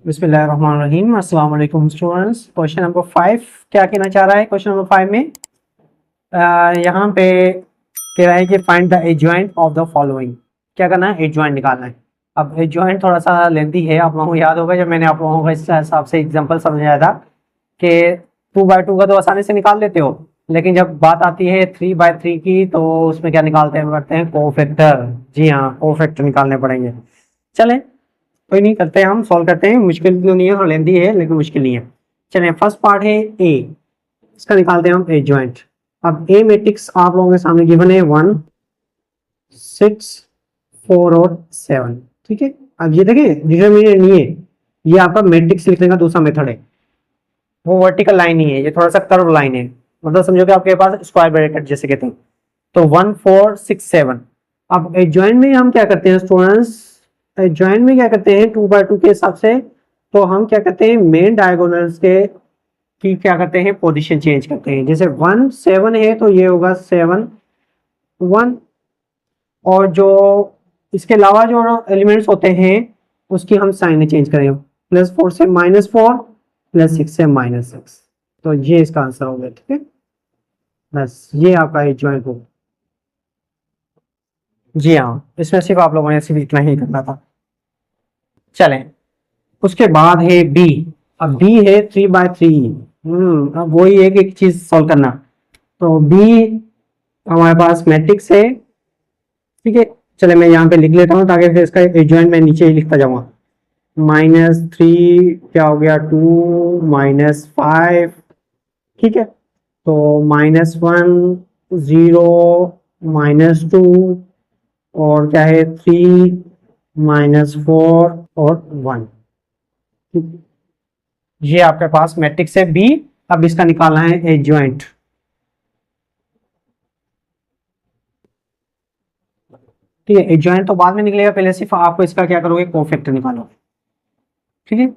बिस्मिल्लाहिर्रहमानिर्रहीम। अस्सलाम वालेकुम स्टूडेंट्स। क्वेश्चन नंबर 5 क्या कहना चाह रहा है? क्वेश्चन नंबर 5 में यहाँ पे कह रहा है कि find the adjoint of the following. क्या करना है? एडजॉइंट निकालना है। अब एडजॉइंट थोड़ा सा लेंथी है, आप लोगों को याद होगा जब मैंने आप लोगों को इस हिसाब से एग्जांपल समझाया था कि 2/2 का तो आसानी से निकाल लेते हो, लेकिन जब बात आती है 3/3 की तो उसमें क्या निकालते हैं? करते हैं कोफैक्टर। जी हाँ, कोफैक्टर निकालने पड़ेंगे। चलें, कोई नहीं, करते हैं, हम सॉल्व करते हैं। मुश्किल तो नहीं है, थोड़ा लेंथी है लेकिन मुश्किल नहीं है। चलिए, फर्स्ट पार्ट है ए, इसका निकालते हैं हम एडजॉइंट। अब ए मैट्रिक्स आप लोगों के सामने गिवन है 1 6 4 और 7। ठीक है, अब ये देखिए डिटरमिनेंट नहीं है, ये आपका मैट्रिक्स लिखने का दूसरा मेथड है। वो वर्टिकल लाइन नहीं है, ये थोड़ा सा कर्व लाइन है, मतलब समझो कि आपके पास स्क्वायर ब्रैकेट जैसे कहते हैं। तो 1 4 6 7। अब एडजॉइंट में हम क्या करते हैं स्टूडेंट्स? एडजॉइंट में क्या करते हैं 2/2 के हिसाब से, तो हम क्या करते हैं मेन डायगोनल्स के की क्या करते हैं पोजीशन चेंज करते हैं। जैसे 1 7 है तो ये होगा 7 1, और जो इसके अलावा जो एलिमेंट्स होते हैं उसकी हम साइन चेंज करेंगे। +4 से -4, +6 से -6। तो ये इसका आंसर हो गया। ठीक है, बस ये आपका एडजॉइंट होगा। जी हाँ, इसमें सिर्फ आप लोगों ने सिर्फ इतना ही करना था। चलें, उसके बाद है बी। अब बी है 3/3। अब वही एक एक चीज सॉल्व करना। तो बी हमारे पास मैट्रिक्स है। ठीक है, चले मैं यहाँ पे लिख लेता हूँ ताकि फिर इसका एडजॉइंट मैं नीचे ही लिखता जाऊंगा। -3 क्या हो गया 2 -5। ठीक है, तो -1 0 -2 और क्या है 3 -4 और 1। ये आपके पास मैट्रिक्स है बी। अब इसका निकालना है एडजॉइंट। ठीक है, एडजॉइंट तो बाद में निकलेगा, पहले सिर्फ आपको इसका क्या करोगे कोफैक्टर निकालो। ठीक है,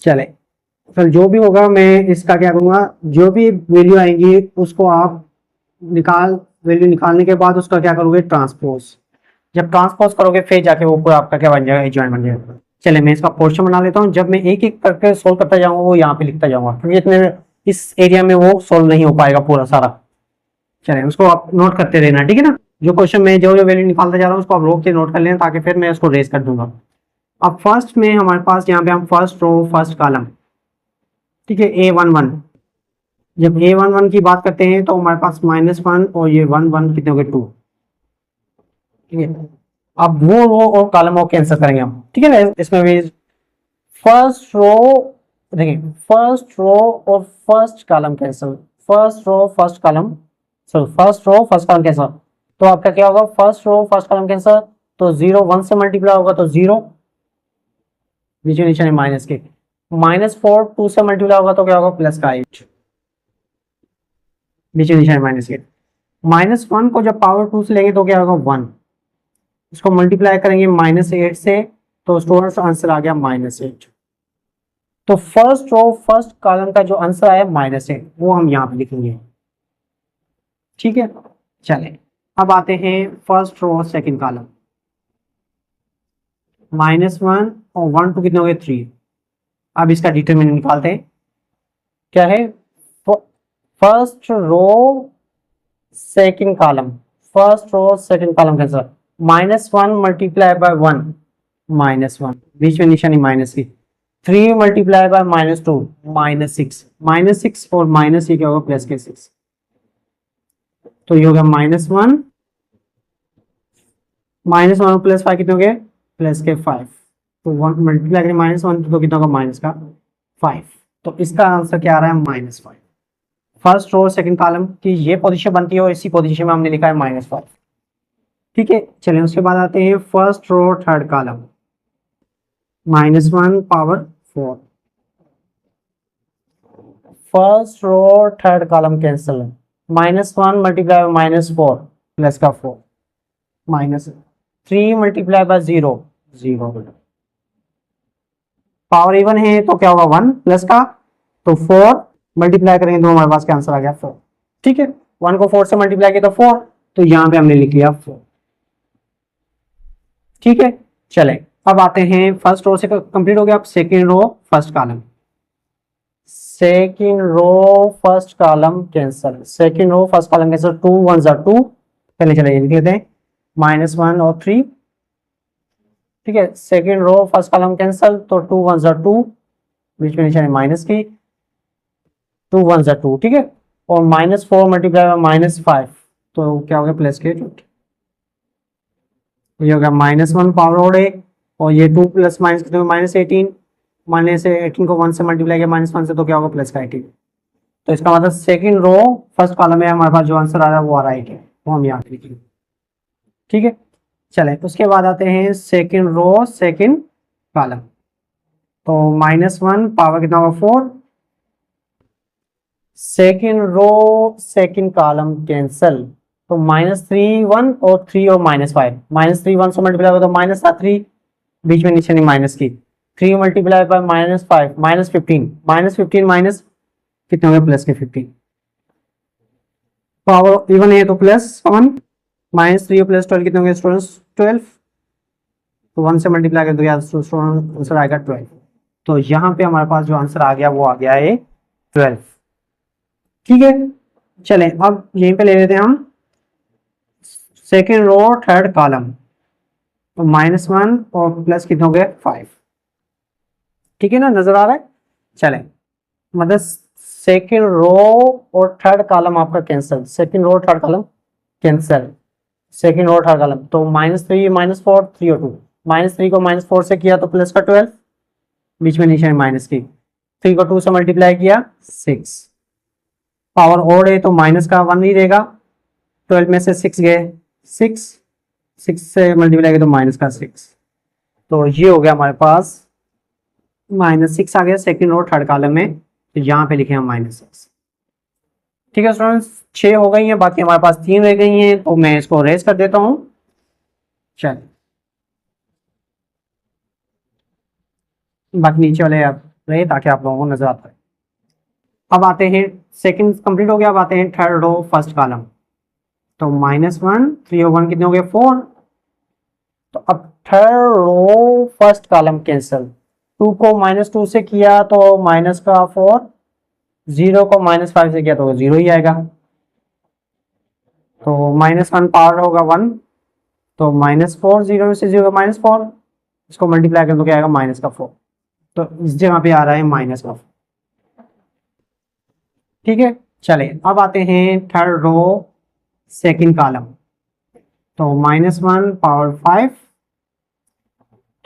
चले, फिर जो भी होगा मैं इसका क्या करूंगा, जो भी वैल्यू आएंगी उसको आप वैल्यू निकालने के बाद उसका क्या करोगे ट्रांसपोज। जब ट्रांसपोज करोगे फिर जाके वो पूरा आपका क्या बन जाएगा, एडजॉइंट बन जाएगा। चले मैं इसका पोर्शन बना लेता हूँ। जब मैं एक एक करके सोल्व करता जाऊंगा वो यहाँ पे लिखता जाऊंगा, क्योंकि इतने इस एरिया में वो सोल्व नहीं हो पाएगा पूरा सारा। चले, उसको आप नोट करते रहना। ठीक है ना, जो क्वेश्चन में जो जो वैल्यू निकालता जा रहा हूँ उसको आप रोक के नोट कर लेना ताकि फिर मैं उसको रेज कर दूंगा। अब फर्स्ट में हमारे पास यहाँ पे हम फर्स्ट रो फर्स्ट कॉलम। ठीक है, A11। जब A11 की बात करते हैं तो हमारे पास -1 और ये 1 1 कितने हो गए 2। ठीक है, अब वो रो और कॉलम को कैंसिल करेंगे हम। ठीक है ना, इसमें भी फर्स्ट रो, देखिए फर्स्ट रो और first column cancel, first row first column, sorry first row first column cancel. तो आपका क्या होगा first row first column cancel, तो 0 1 से मल्टीप्लाई होगा तो 0, बीच में निशान माइनस के। -4 2 से मल्टीप्लाई होगा तो क्या होगा प्लस का 8, बीच में निशान माइनस के। -1 को जब पावर 2 से लेंगे तो क्या होगा 1, इसको मल्टीप्लाई करेंगे -8 से, तो स्टूडेंट्स आंसर आ गया -8। तो फर्स्ट रो फर्स्ट कॉलम का जो आंसर आया -8 वो हम यहाँ पे लिखेंगे। ठीक है, चले अब आते हैं फर्स्ट रो सेकंड कॉलम। -1 और 1 2 कितने हो गए 3। अब इसका डिटरमिनेंट निकालते हैं। क्या है first row second column, first row second column का आंसर -1 मल्टीप्लाई बाय 1 -1, बीच में निशानी माइनस की। 3 मल्टीप्लाई बाय -2 -6, -6 और माइनस ये क्या होगा प्लस के 6। तो ये हो गया -1 और +5 कितने हो गए प्लस के 5। तो 1 मल्टीप्लाई करें -1 तो कितना होगा माइनस का 5। तो इसका आंसर क्या आ रहा है -5। फर्स्ट रो सेकंड कॉलम की ये पोजीशन बनती है और इसी पोजीशन में हमने लिखा है -5। ठीक है, चलिए उसके बाद आते हैं first row third column. -1 power 4, first row third column cancel है। -1 मल्टीप्लाई बाय -4 प्लस का 4, -3 मल्टीप्लाई बाय 0 0, पावर इवन है तो क्या होगा 1 प्लस का, तो 4 मल्टीप्लाई करेंगे तो हमारे पास क्या आंसर आ गया 4। ठीक है, 1 को 4 से मल्टीप्लाई किया तो 4, तो यहां पे हमने लिख लिया 4। ठीक है, चले अब आते हैं फर्स्ट रो से कंप्लीट हो गया, अब second row first column, second row first column cancel, second row first column cancel, 2 1 ज़ा 2, पहले चलिए लिख लेते हैं -1 और 3, ठीक है। Second row first column cancel, तो 2 1 ज़ा 2, बीच में निशानी माइनस की, 2 1 ज़ा 2, ठीक है। और -4 मल्टीप्लाई बाय -5, तो क्या हो गया प्लस के 2, ये हो गया -1 पावर ऑड है, और ये 2 प्लस माइनस कितने -18, -18 को 1 से मल्टीप्लाई किया -1 से, तो क्या होगा प्लस का 18। तो इसका मतलब सेकंड रो फर्स्ट कॉलम में हमारे पास जो आंसर आ रहा है वो आ रहा है, वो हम यहाँ पे लिखेंगे, ठीक है। चले उसके बाद आते हैं सेकंड रो सेकंड कॉलम, तो -1 पावर कितना होगा 4, second row second column cancel, तो -3 1 और 3 और -5, -3 1 से मल्टीप्लाई होगा तो माइनस था 3, बीच में निशानी माइनस की, 3 मल्टीप्लाई बाय -5 -15 माइनस कितने हो गए प्लस के 15, पावर इवन है तो +1, -3 प्लस 12 कितने होंगे स्टूडेंट्स 12, तो 1 से मल्टीप्लाई करें तो यार स्टूडेंट आंसर आएगा 12। तो यहाँ पे हमारे पास जो आंसर आ गया वो आ गया है 12, ठीक है। चलें अब यहीं पे ले लेते हैं हम सेकेंड रो थर्ड कॉलम, तो -1 और प्लस कितने हो गए 5, ठीक है ना, नजर आ रहा है। चलें मतलब सेकेंड रो और थर्ड कॉलम आपका cancel, second row third column cancel, second row third column, तो -3 -4 3 और 2, -3 को -4 से किया तो प्लस का 12, बीच में निशानी माइनस की, 3 को 2 से मल्टीप्लाई किया 6, पावर ओड है तो माइनस का 1 ही रहेगा, 12 में से 6 गए 6 से मल्टीप्लाई किया तो माइनस का 6, तो ये हो गया हमारे पास -6 आ गया सेकेंड रो थर्ड कॉलम में, तो यहाँ पे लिखे हम -6, ठीक है स्टूडेंट्स। 6 हो गई हैं, बाकी हमारे पास 3 रह गई हैं, तो मैं इसको रेस कर देता हूँ। चलिए बाकी नीचे वाले आप रहे ताकि आप लोगों को नजर आता है। अब आते हैं सेकंड कंप्लीट हो गया, अब आते हैं थर्ड रो फर्स्ट कॉलम, तो -1 3 और 1 कितने हो गए 4, तो अब third row first column cancel, 2 को -2 से किया तो माइनस का 4, 0 को -5 से किया तो 0 ही आएगा, तो -1 पावर होगा 1, तो -4, 0 में से 0 -4, इसको मल्टीप्लाई करें तो क्या आएगा माइनस का 4, तो इस जगह पे आ रहा है माइनस का 4, ठीक है। चले अब आते हैं थर्ड रो सेकंड कॉलम, तो -1 पावर 5,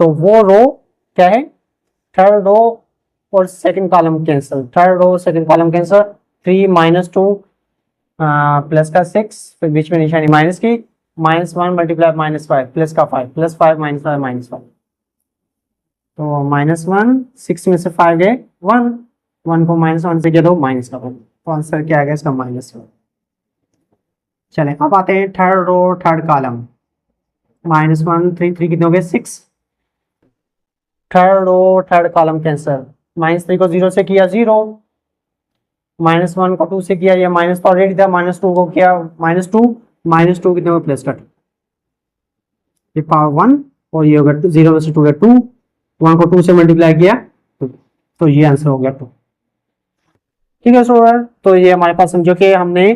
तो वो रो क्या है थर्ड रो और second column cancel, third row second column cancel, 3 -2 plus का 6, फिर बीच में निशानी माइनस की, -1 मल्टीप्लाई -5 प्लस का 5 +5 -5 -5, तो -1 6 में से 5 गए 1, 1 को -1 से किया तो माइनस का 1, तो आंसर क्या आएगा इसका -1। चलें अब आते हैं थर्ड रो थर्ड कॉलम, -1 3 3 कितने हो गए 6, third row third column cancel, -3 को 0 से किया 0, -1 को 2 से किया, ये माइनस तो ऑलरेडी था, -2 को किया -2 कितने हो प्लस का 2, ये पावर 1, और ये होगा 0 में से 2 गया 2, 1 को 2 से मल्टीप्लाई किया 2, तो ये आंसर हो गया 2, ठीक है स्टूडेंट। तो ये हमारे पास समझो कि हमने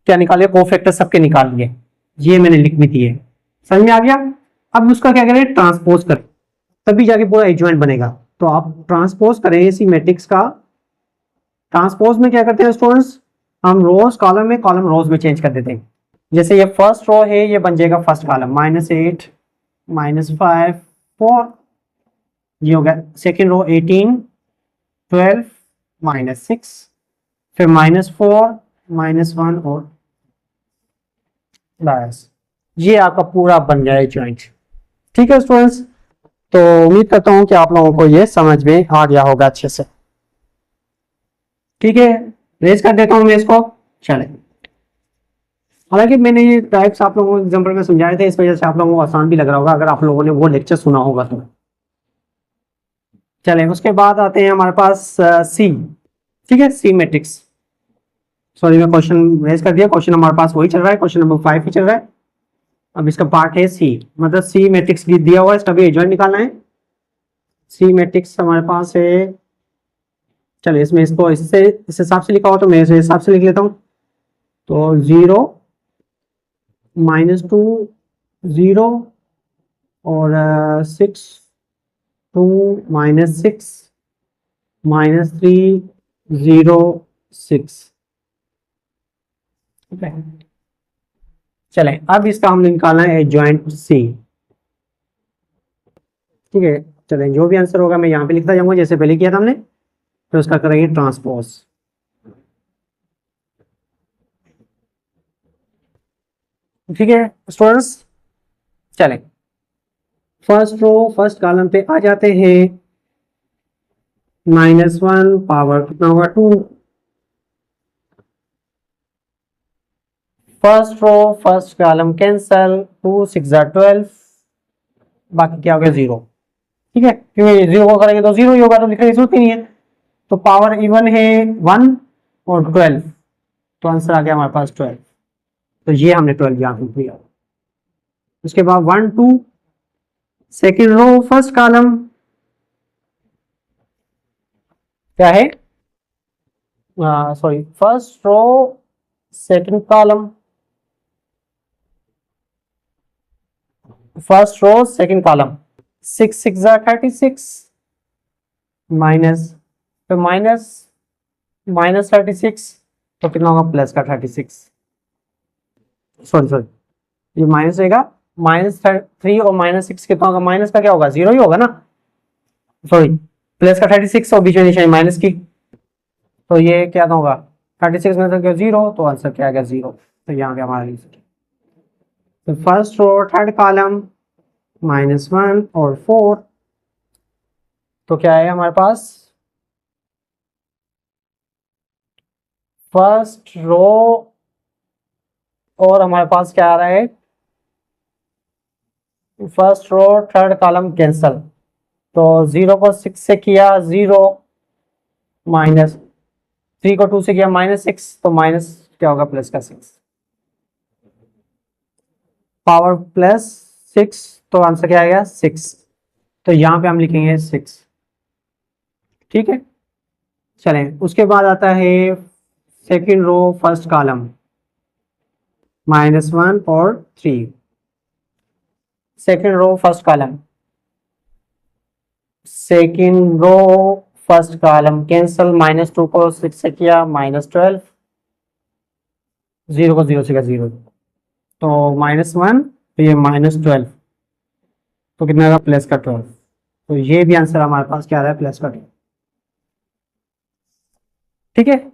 क्या निकाले कोफैक्टर सबके निकाल लिए, ये मैंने लिख भी दिए, समझ में आ गया। अब उसका क्या करें ट्रांसपोज करें, तभी जाके पूरा एडजॉइंट बनेगा, तो आप ट्रांसपोज करें इसी मैट्रिक्स का, ट्रांसपोज में क्या करते हैं स्टूडेंट्स, हम रोज कॉलम में कॉलम रोज में चेंज कर देते हैं, जैसे ये फर्स्ट रो है ये बन जाएगा फर्स्ट कॉलम -8 -5 4, ये हो गया सेकेंड रो 18 12 -6, फिर -4 -1 और बस ये आपका पूरा बन गया है जॉइंट, ठीक है स्टूडेंट्स। तो उम्मीद करता हूं कि आप लोगों को ये समझ में आ गया होगा अच्छे से, ठीक है। रेज कर देता हूं मैं इसको, चले। हालांकि मैंने ये टाइप्स आप लोगों को एग्जांपल में समझाए थे, इस वजह से आप लोगों को आसान भी लग रहा होगा अगर आप लोगों ने वो लेक्चर सुना होगा तो। चले उसके बाद आते हैं हमारे पास सी, ठीक है, सी मैट्रिक्स, सॉरी मैं क्वेश्चन रेज कर दिया, क्वेश्चन हमारे पास वही चल रहा है, क्वेश्चन नंबर 5 ही चल रहा है। अब इसका पार्ट है सी, मतलब सी मैट्रिक्स दिया हुआ है, इसका भी एडजॉइंट निकालना है। सी मैट्रिक्स हमारे पास है, चलिए इसमें इसको इससे इस हिसाब से लिखा हो तो मैं इस हिसाब से लिख लेता हूँ। तो 0 -2 0 और 6 2 -6 -3 0 6। चले अब इसका हमने निकालना है एडजॉइंट सी। ठीक है, चलें जो भी आंसर होगा मैं यहाँ पे लिखता जाऊंगा जैसे पहले किया था हमने, तो उसका करेंगे ट्रांसपोज। ठीक है स्टूडेंट्स, चलें फर्स्ट रो फर्स्ट कॉलम पे आ जाते हैं। -1 पावर कितना होगा 2। First row first column cancel, 2 6 12, बाकी क्या हो गया 0। ठीक है, क्योंकि 0 को करेंगे तो 0 ही होगा, तो लिखने की जरूरत ही नहीं है। तो पावर इवन है 1 और 12, तो आंसर आ गया हमारे पास 12। तो ये हमने 12 यहाँ पे लिया। उसके बाद 1 2 सेकेंड रो फर्स्ट कॉलम क्या है, sorry first row second column, first row second column 6 6 36 minus, तो -36, तो कितना होगा प्लस का 36, सॉरी ये माइनस रहेगा, -3 और -6 कितना होगा, माइनस का क्या होगा 0 ही होगा ना, सॉरी प्लस का 36 और बीच में निशानी माइनस की, तो ये क्या होगा 36 में से 0, तो आंसर क्या आ गया 0। तो यहाँ पे हमारा आंसर, तो फर्स्ट रो थर्ड कॉलम -1 और 4, तो क्या है हमारे पास फर्स्ट रो और हमारे पास क्या आ रहा है, first row third column cancel, तो 0 को 6 से किया 0, -3 को 2 से किया -6, तो माइनस क्या होगा प्लस का 6, पावर +6, तो आंसर क्या आएगा 6। तो यहां पे हम लिखेंगे 6। ठीक है, चलें उसके बाद आता है सेकेंड रो फर्स्ट कॉलम -1 और 3, second row first column, second row first column cancel, -2 को 6 से किया -12, 0 को 0 से किया 0, तो -1, तो ये -12, तो कितना होगा प्लस का 12, तो ये भी आंसर हमारे पास क्या आ रहा है प्लस का 12। ठीक है,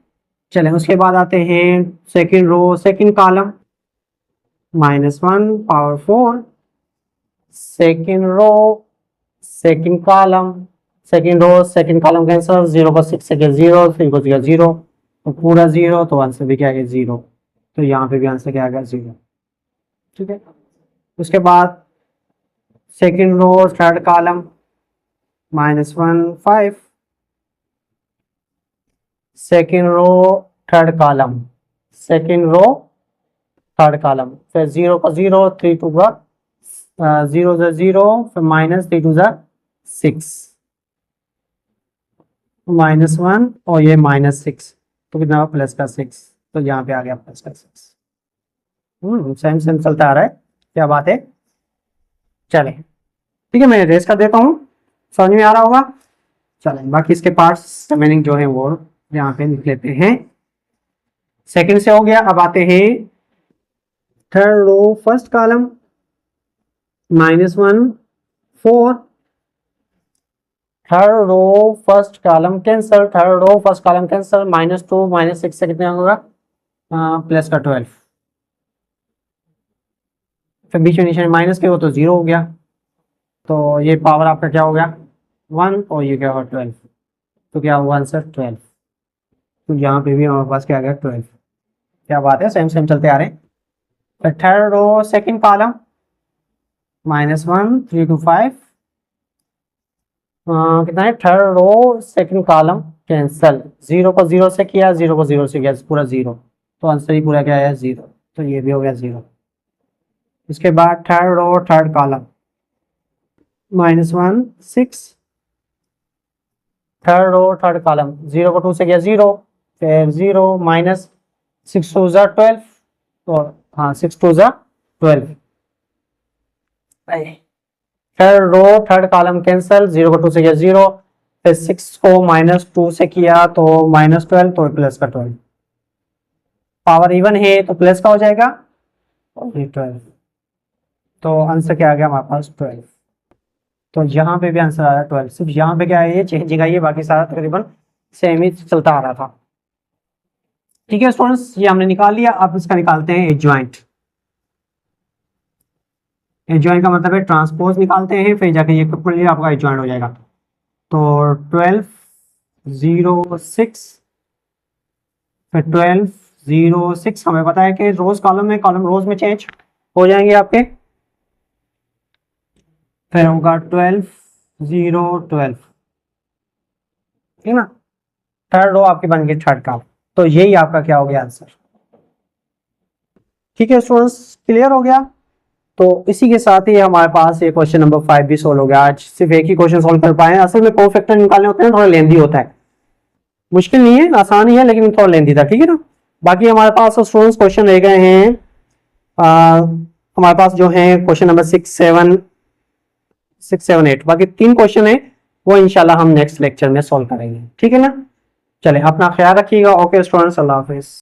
चलें उसके बाद आते हैं second row second column -1 power 4, second row second column, second row second column cancel, 0 को 6 से 0, 3 को 0, तो पूरा 0, तो आंसर भी क्या है 0, तो यहाँ पे भी आंसर क्या आ गया 0। ठीक है, उसके बाद second row third column -1 5, second row third column, second row third column, फिर 0 का 0, 3 2 का 0 से 0, फिर -3 2 6, -1 और ये -6, तो कितना प्लस का 6, तो यहाँ पे आ गया प्लस का 6। सेम सेम चलता आ रहा है, क्या बात है। चले ठीक है, मैं रेस कर देता हूँ, समझ में आ रहा होगा। चलें बाकी इसके पार्ट्स रिमेनिंग जो है वो यहाँ पे लिख लेते हैं। सेकंड से हो गया, अब आते हैं third row first column -1 4, third row first column cancel, third row first column cancel, -2 -6 से कितना होगा प्लस का 12, फिर बीच में निशान माइनस के हो तो 0 हो गया, तो ये पावर आपका क्या हो गया 1 और ये क्या होगा 12, तो क्या हुआ आंसर 12। तो यहाँ पे भी हमारे पास क्या आ गया 12। क्या बात है, सेम सेम चलते आ रहे हैं। थर्ड रो सेकंड कॉलम -1 3 2 5, कितना है third row second column cancel, 0 को 0 से किया, 0 को 0 से किया, पूरा 0, तो आंसर ही पूरा क्या है 0, तो ये भी हो गया 0। उसके बाद third row third column -1 6, third row third column 0 को 2 से गया 0, फिर 0 माइनस 6 2 ज़ा 12, तो हाँ 6 2 ज़ा 12। Third row third column cancel, 0 को 2 से गया 0, फिर 6 को -2 से किया तो -12, तो प्लस का 12, पावर इवन है तो प्लस का हो जाएगा और 12, तो आंसर क्या आ गया हमारे पास 12। तो यहाँ पे भी आंसर आ रहा है 12, सिर्फ यहाँ पे क्या है ये चेंजिंग आई है, बाकी सारा तकरीबन सेम ही चलता आ रहा था। ठीक है स्टूडेंट्स, ये हमने निकाल लिया। अब इसका निकालते हैं एडजॉइंट। एडजॉइंट का मतलब है ट्रांसपोज निकालते हैं, फिर जाके ये कंप्लीटली आपका एडजॉइंट हो जाएगा। तो 12 0 6, फिर 12 0 6, हमें पता है कि रोज कॉलम में, कॉलम रोज में चेंज हो जाएंगे आपके। फिर होगा 12 0 12, ठीक ना। थर्ड रो आपकी बन गई थर्ड का, तो यही आपका क्या हो गया आंसर। ठीक है स्टूडेंट्स, क्लियर हो गया। तो इसी के साथ ही हमारे पास ये क्वेश्चन नंबर 5 भी सोल्व हो गया। आज सिर्फ एक ही क्वेश्चन सोल्व कर पाए। असल में कोफैक्टर निकालने होते हैं, थोड़ा लेंदी होता है, मुश्किल नहीं है, आसान ही है, लेकिन थोड़ा लेंदी था। ठीक है ना। बाकी हमारे पास स्टूडेंट्स क्वेश्चन रह गए हैं, हमारे पास जो है क्वेश्चन नंबर 6 7 8, बाकी 3 क्वेश्चन है, वो इंशाल्लाह हम नेक्स्ट लेक्चर में सोल्व करेंगे। ठीक है ना। चले, अपना ख्याल रखिएगा। ओके स्टूडेंट्स, अल्लाह हाफिज।